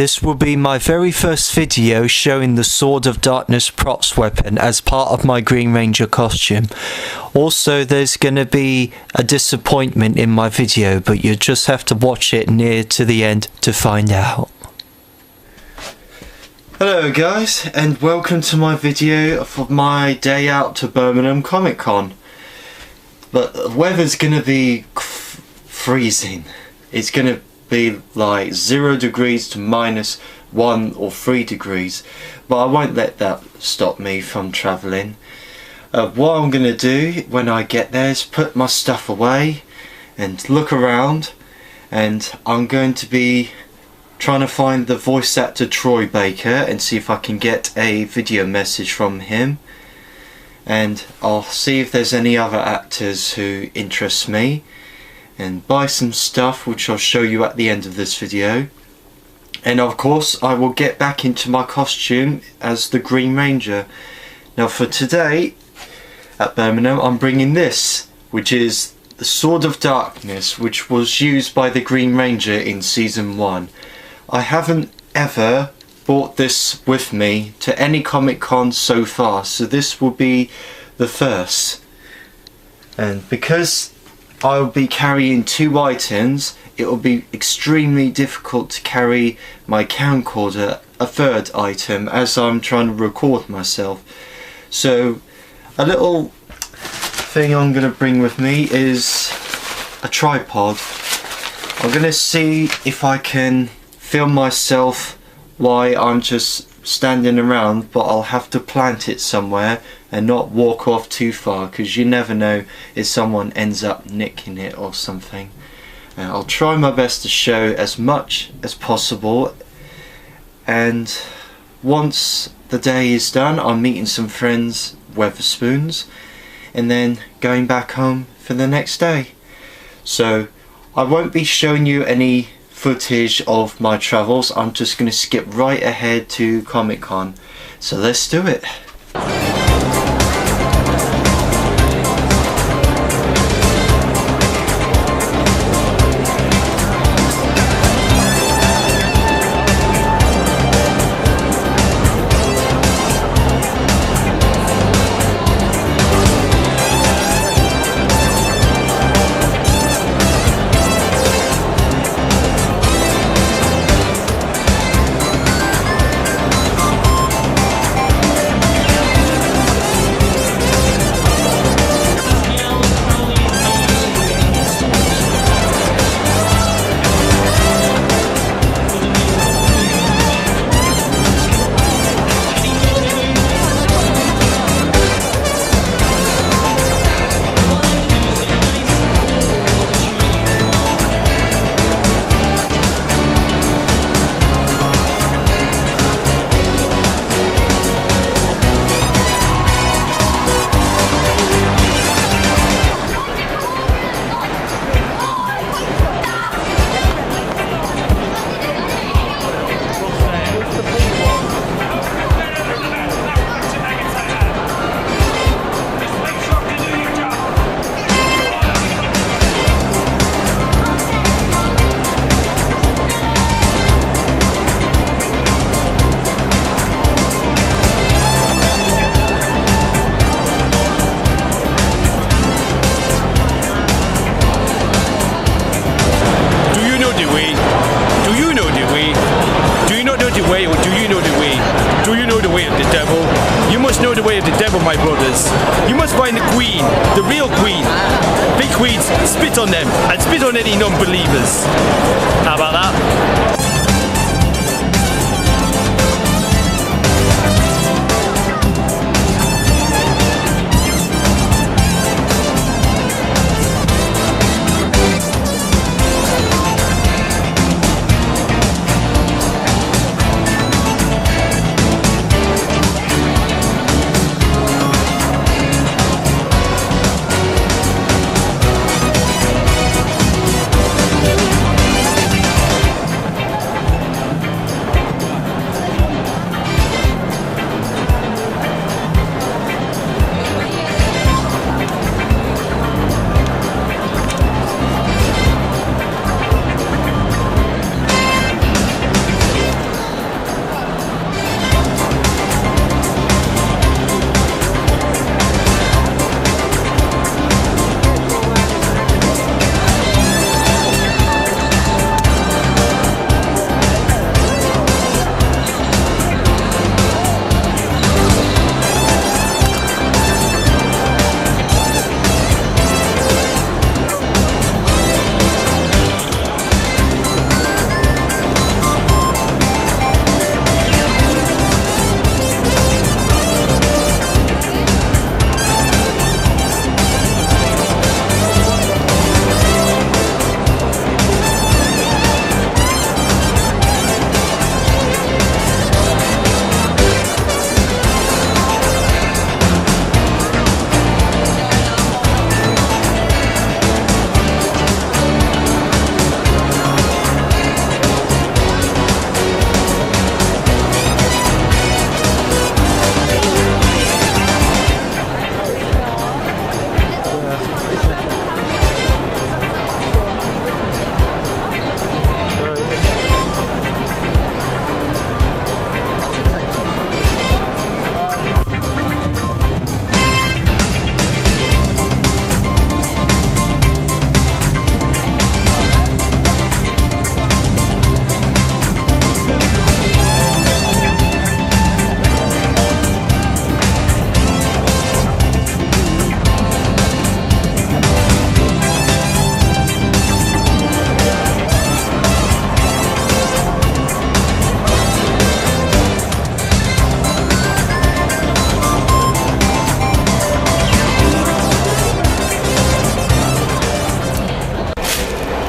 This will be my very first video showing the Sword of Darkness props weapon as part of my Green Ranger costume. Also, there's going to be a disappointment in my video, but you just have to watch it near to the end to find out. Hello guys, and welcome to my video for my day out to Birmingham Comic-Con. But the weather's going to be freezing. It's going to be like 0 degrees to -1 or 3 degrees, but I won't let that stop me from travelling. What I'm going to do when I get there is put my stuff away and look around, and I'm going to be trying to find the voice actor Troy Baker and see if I can get a video message from him, and I'll see if there's any other actors who interest me, and buy some stuff which I'll show you at the end of this video. And of course I will get back into my costume as the Green Ranger. Now for today at Birmingham I'm bringing this, which is the Sword of Darkness, which was used by the Green Ranger in season 1. I haven't ever brought this with me to any Comic-Con so far, so this will be the first. And because I'll be carrying 2 items, it will be extremely difficult to carry my camcorder, a 3rd item, as I'm trying to record myself. So a little thing I'm going to bring with me is a tripod. I'm going to see if I can film myself while I'm just standing around, but I'll have to plant it somewhere and not walk off too far, because you never know if someone ends up nicking it or something. I'll try my best to show as much as possible, and once the day is done I'm meeting some friends, Weatherspoons, and then going back home for the next day. So I won't be showing you any footage of my travels. I'm just going to skip right ahead to Comic-Con. So let's do it. Know the way of the devil, my brothers. You must find the queen, the real queen. Big queens, spit on them, and spit on any non-believers. How about that?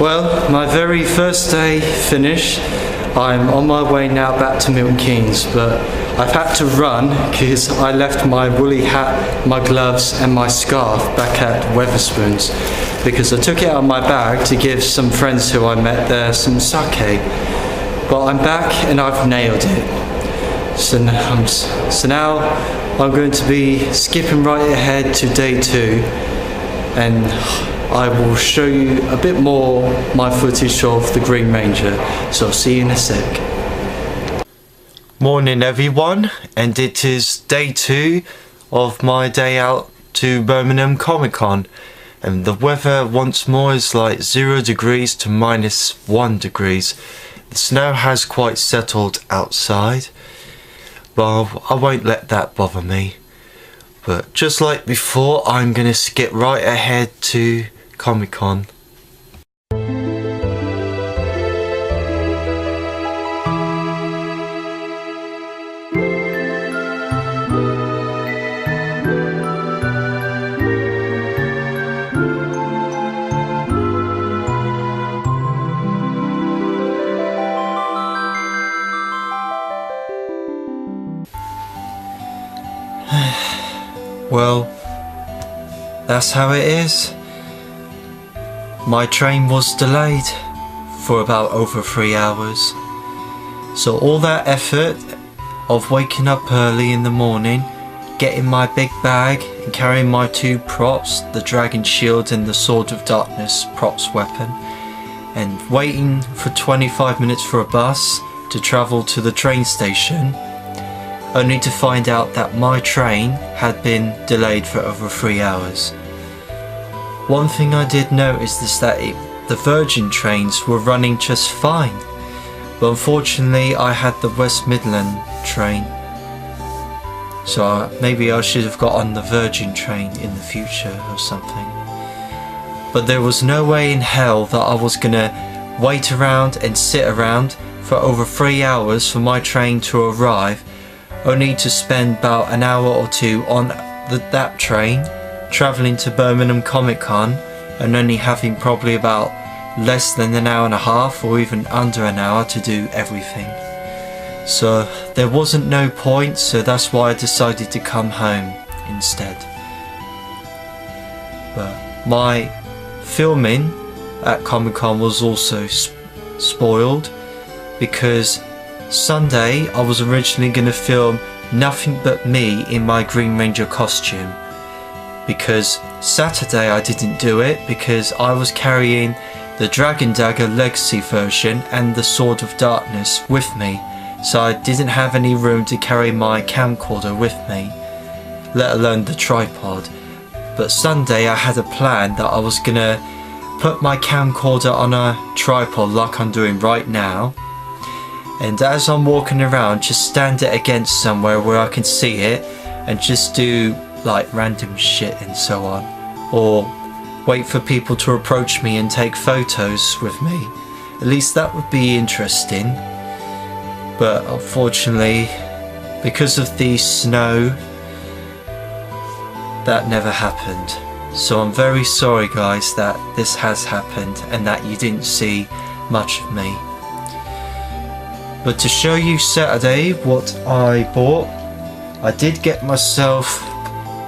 Well, my very first day finished. I'm on my way now back to Milton Keynes, but I've had to run because I left my woolly hat, my gloves and my scarf back at Wetherspoons because I took it out of my bag to give some friends who I met there some sake. But I'm back and I've nailed it. So now I'm going to be skipping right ahead to day 2, and I will show you a bit more my footage of the Green Ranger, so I'll see you in a sec. Morning everyone, and it is day 2 of my day out to Birmingham Comic-Con, and the weather once more is like 0 degrees to -1 degrees. The snow has quite settled outside, but I won't let that bother me. But just like before, I'm gonna skip right ahead to Comic-Con. Well, that's how it is. My train was delayed for about over 3 hours. So all that effort of waking up early in the morning, getting my big bag and carrying my 2 props, the Dragon Shield and the Sword of Darkness props weapon, and waiting for 25 minutes for a bus to travel to the train station, only to find out that my train had been delayed for over 3 hours. One thing I did notice is that the Virgin trains were running just fine, but unfortunately I had the West Midland train, so maybe I should have got on the Virgin train in the future or something. But there was no way in hell that I was gonna wait around and sit around for over 3 hours for my train to arrive, only to spend about an hour or 2 on that train travelling to Birmingham Comic-Con and only having probably about less than an hour and a half or even under an hour to do everything. So there wasn't no point, so that's why I decided to come home instead. But my filming at Comic-Con was also spoiled because Sunday I was originally going to film nothing but me in my Green Ranger costume, because Saturday I didn't do it because I was carrying the Dragon Dagger Legacy version and the Sword of Darkness with me, so I didn't have any room to carry my camcorder with me, let alone the tripod. But Sunday I had a plan that I was gonna put my camcorder on a tripod like I'm doing right now, and as I'm walking around just stand it against somewhere where I can see it and just do like random shit and so on, or wait for people to approach me and take photos with me. At least that would be interesting. But unfortunately, because of the snow, that never happened. So I'm very sorry guys that this has happened and that you didn't see much of me. But to show you Saturday what I bought, I did get myself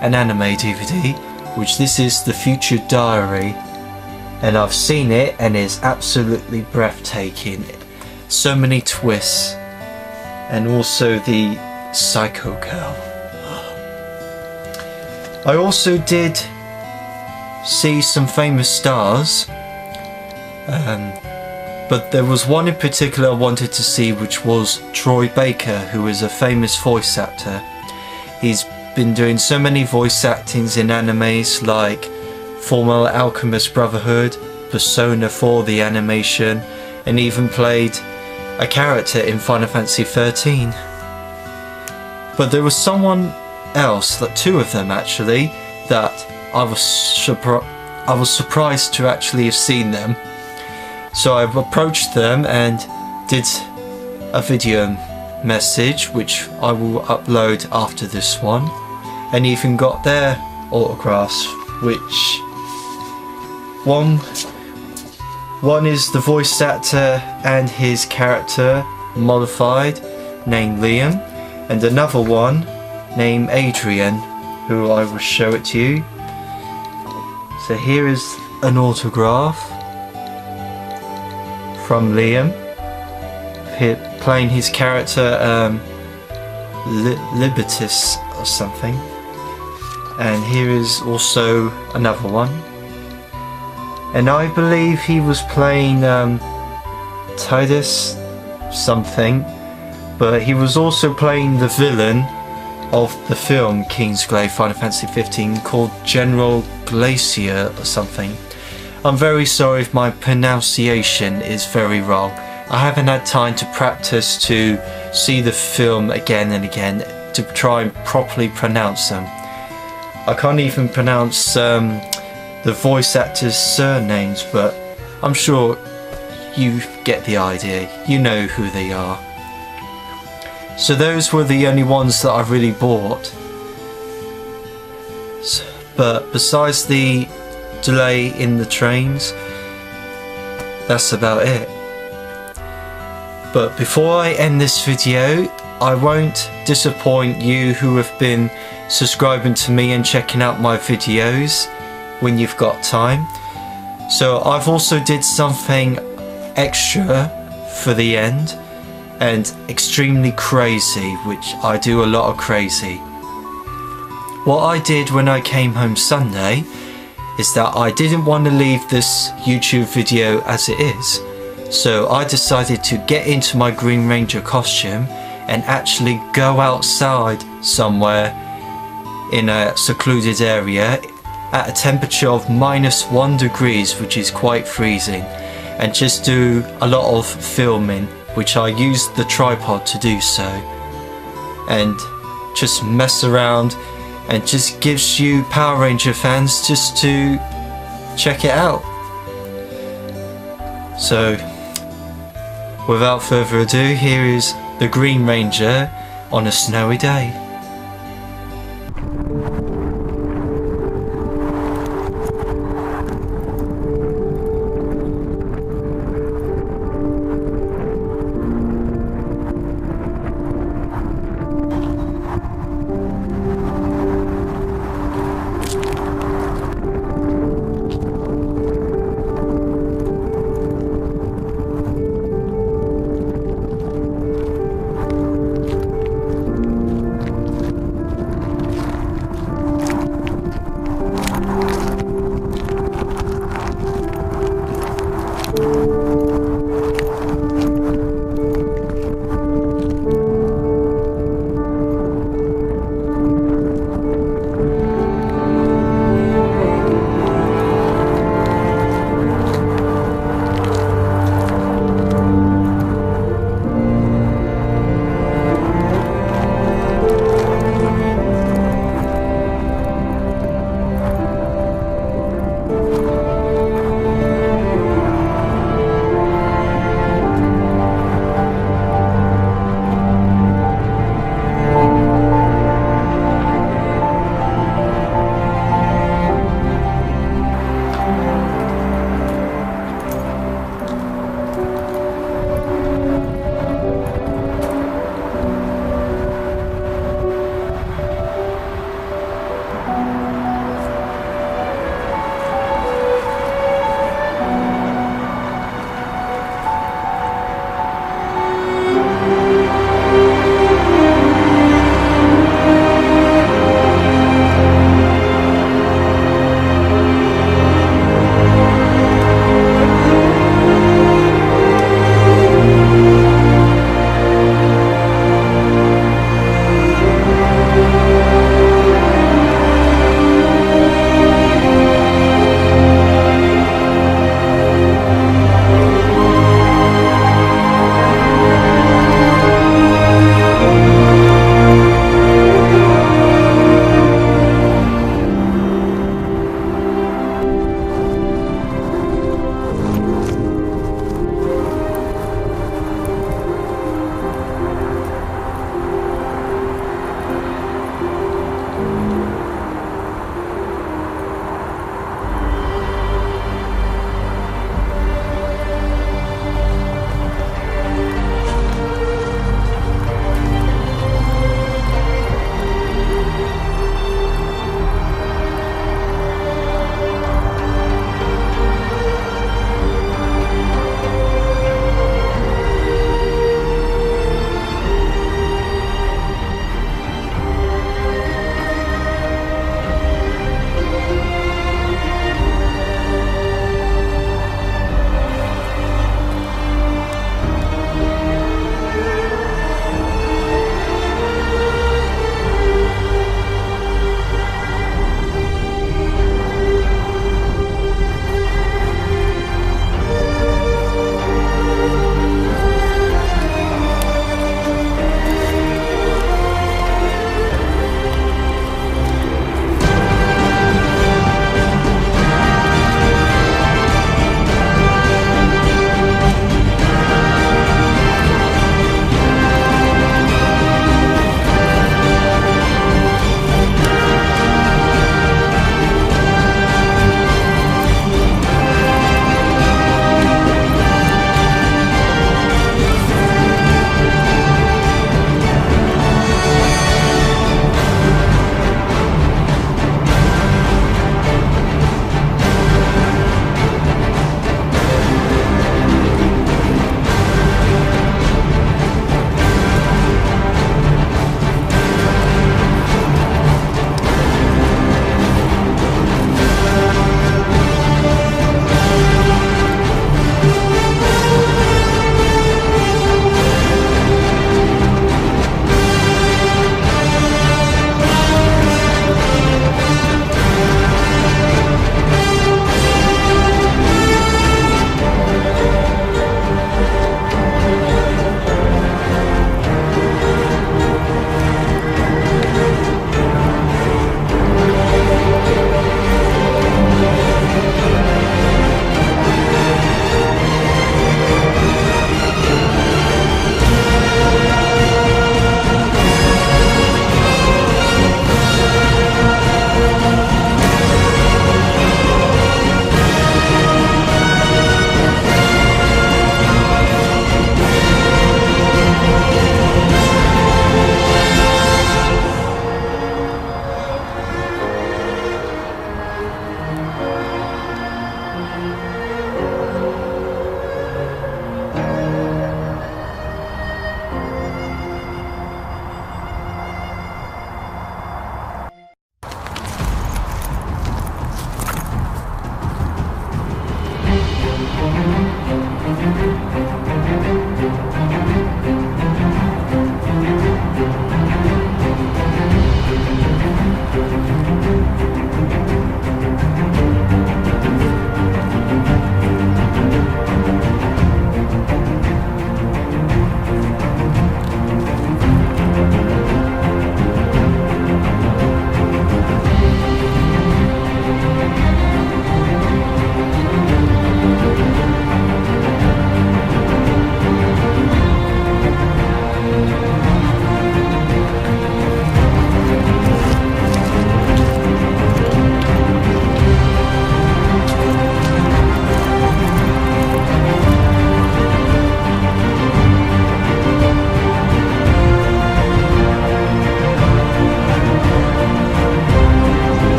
an anime DVD, which this is The Future Diary, and I've seen it and it's absolutely breathtaking. So many twists, and also the Psycho Girl. I also did see some famous stars, but there was one in particular I wanted to see, which was Troy Baker, who is a famous voice actor. He's been doing so many voice actings in animes like Fullmetal Alchemist Brotherhood, Persona 4 the animation, and even played a character in Final Fantasy 13. But there was someone else, like 2 of them actually, that I was surprised to actually have seen them. So I approached them and did a video message, which I will upload after this one, and even got their autographs, which one One is the voice actor and his character modified, named Liam, and another one named Adrian, who I will show it to you. So here is an autograph from Liam, playing his character Libertus or something. And here is also another one. And I believe he was playing Titus something, but he was also playing the villain of the film Kingsglaive Final Fantasy 15 called General Glacier or something. I'm very sorry if my pronunciation is very wrong. I haven't had time to practice to see the film again and again to try and properly pronounce them. I can't even pronounce the voice actors' surnames, but I'm sure you get the idea. You know who they are. So those were the only ones that I really bought. But besides the delay in the trains, that's about it. But before I end this video, I won't disappoint you who have been subscribing to me and checking out my videos when you've got time. So I've also did something extra for the end, and extremely crazy, which I do a lot of crazy. What I did when I came home Sunday is that I didn't want to leave this YouTube video as it is, so I decided to get into my Green Ranger costume and actually go outside somewhere in a secluded area at a temperature of -1 degrees, which is quite freezing, and just do a lot of filming, which I used the tripod to do so, and just mess around, and just gives you Power Ranger fans just to check it out. So without further ado, here is the Green Ranger on a snowy day.